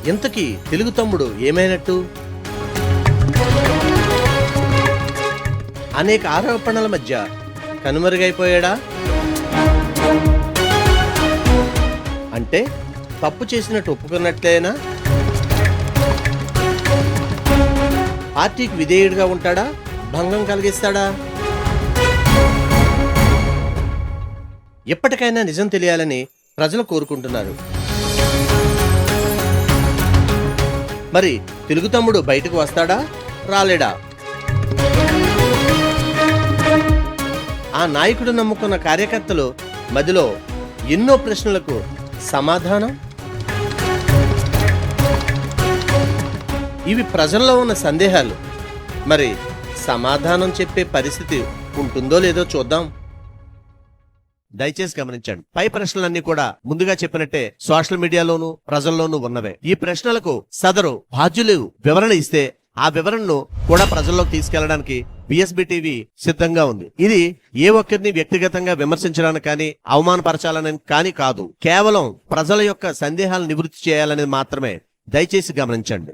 ఇంతకీ తెలుగు తమ్ముడు ఏమైనట్టు? అనేక ఆరోపణల మధ్య కనుమరుగైపోయాడా? అంటే తప్పు చేసినట్టు ఒప్పుకున్నట్లేనా? పార్టీకి విధేయుడిగా ఉంటాడా? భంగం కలిగిస్తాడా? ఎప్పటికైనా నిజం తెలియాలని ప్రజలు కోరుకుంటున్నారు. మరి తెలుగు తమ్ముడు బయటకు వస్తాడా, రాలేడా? ఆ నాయకుడు నమ్ముకున్న కార్యకర్తలు మధ్యలో ఎన్నో ప్రశ్నలకు సమాధానం. ఇవి ప్రజల్లో ఉన్న సందేహాలు. మరి సమాధానం చెప్పే పరిస్థితి ఉంటుందో లేదో చూద్దాం. దయచేసి గమనించండి, పై ప్రశ్నలన్నీ కూడా ముందుగా చెప్పినట్టే సోషల్ మీడియాలోనూ ప్రజల్లోనూ ఉన్నవే. ఈ ప్రశ్నలకు సదరు బాధ్యులు వివరణ ఇస్తే ఆ వివరణను కూడా ప్రజల్లోకి తీసుకెళ్లడానికి బిఎస్బి టీవీ సిద్ధంగా ఉంది. ఇది ఏ ఒక్కరిని వ్యక్తిగతంగా విమర్శించడానికి కానీ అవమానపరచాలని కానీ కాదు, కేవలం ప్రజల యొక్క సందేహాలను నివృత్తి చేయాలనేది మాత్రమే. దయచేసి గమనించండి.